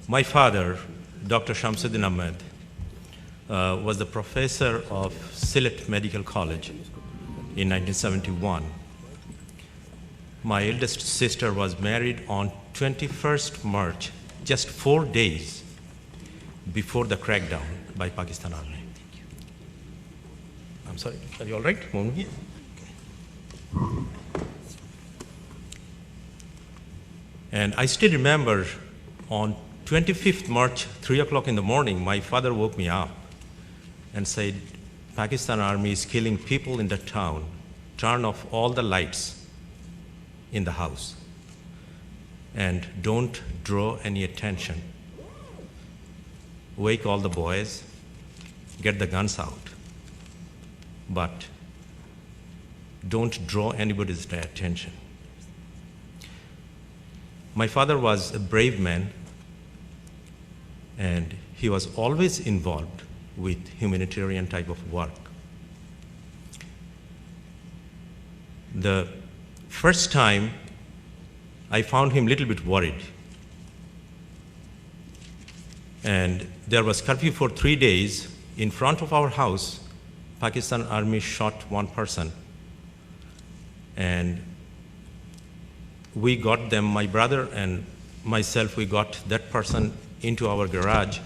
My father, Dr. Salahuddin Ahmed, was the professor of Sylhet Medical College in 1971. My eldest sister was married on 21st March, just 4 days before the crackdown by Pakistan Army. I'm sorry, are you all right? Yeah. And I still remember on 25th March, 3 o'clock in the morning, my father woke me up and said, Pakistan Army is killing people in the town. Turn off all the lights in the house and don't draw any attention. Wake all the boys, get the guns out, but don't draw anybody's attention. My father was a brave man, and he was always involved with humanitarian type of work. The first time I found him a little bit worried, and there was curfew for 3 days. In front of our house, Pakistan Army shot one person, and we got them, my brother and myself, we got that person into our garage,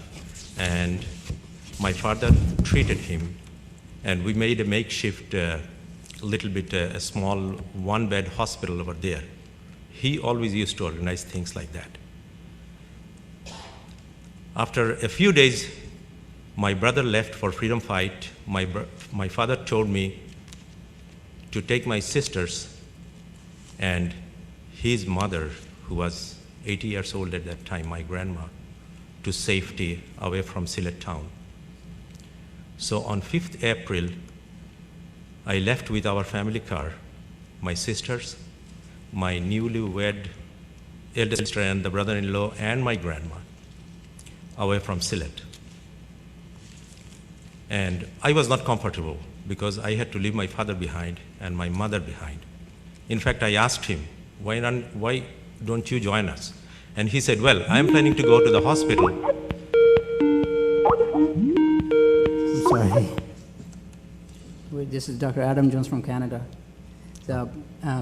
and my father treated him, and we made a makeshift, a small one-bed hospital over there. He always used to organize things like that. After a few days, my brother left for freedom fight. My father told me to take my sisters and his mother, who was 80 years old at that time, my grandma, to safety away from Sylhet town. So on 5th April, I left with our family car, my sisters, my newly-wed eldest sister and the brother-in-law, and my grandma, away from Sylhet. And I was not comfortable because I had to leave my father behind and my mother behind. In fact, I asked him, why don't you join us? And he said, well, I'm planning to go to the hospital. I'm sorry. Wait, this is Dr. Adam Jones from Canada. So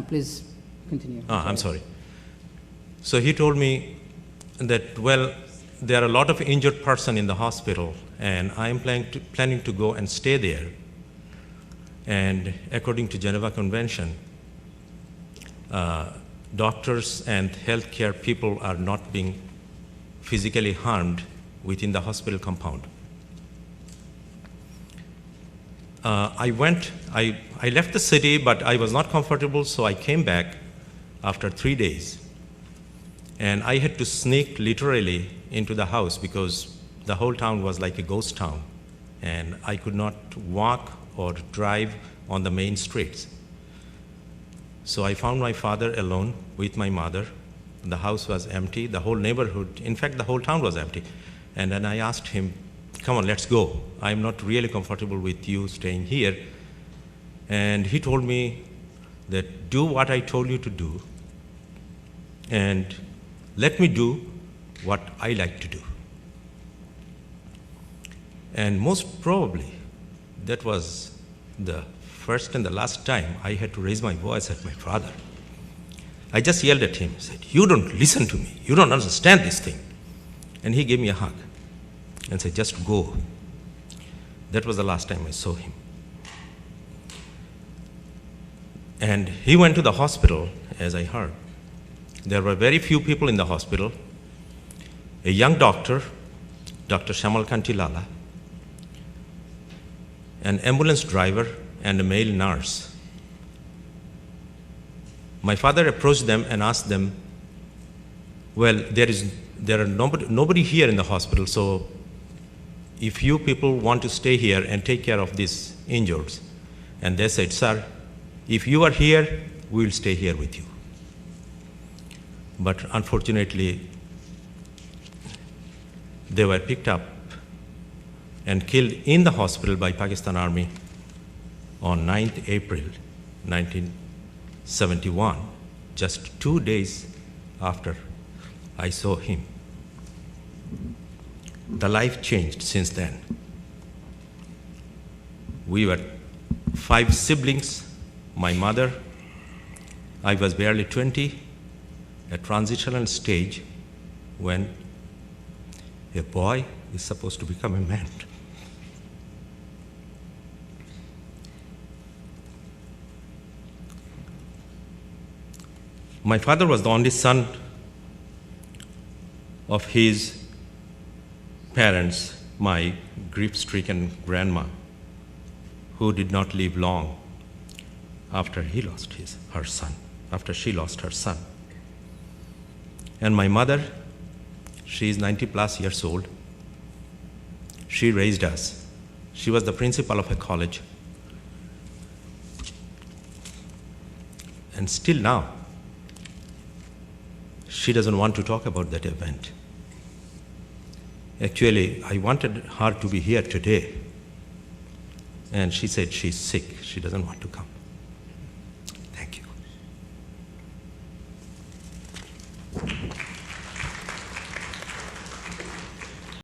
please continue. I'm sorry. So he told me that, well, there are a lot of injured person in the hospital, and I'm planning to go and stay there. And according to Geneva Convention, doctors and healthcare people are not being physically harmed within the hospital compound. I left the city, but I was not comfortable, so I came back after 3 days. And I had to sneak literally into the house because the whole town was like a ghost town, and I could not walk or drive on the main streets. So I found my father alone with my mother. The house was empty, the whole neighborhood, in fact, the whole town was empty. And then I asked him, come on, let's go. I'm not really comfortable with you staying here. And he told me that do what I told you to do, and let me do what I like to do. And most probably, that was the first and the last time I had to raise my voice at my father. I just yelled at him, said, you don't listen to me, you don't understand this thing. And he gave me a hug and said, just go. That was the last time I saw him. And he went to the hospital, as I heard. There were very few people in the hospital. A young doctor, Dr. Shamal Kantilala, an ambulance driver, and a male nurse. My father approached them and asked them, well, there are nobody here in the hospital, so if you people want to stay here and take care of these injured. And they said, sir, if you are here, we will stay here with you. But unfortunately, they were picked up and killed in the hospital by Pakistan Army on 9th April 1971, just 2 days after I saw him. The life changed since then. We were 5 siblings, my mother. I was barely 20, a transitional stage when a boy is supposed to become a man. My father was the only son of his parents, my grief-stricken grandma, who did not live long after she lost her son. And my mother, she is 90+ years old. She raised us. She was the principal of a college. And still now, she doesn't want to talk about that event. Actually, I wanted her to be here today. And she said she's sick. She doesn't want to come.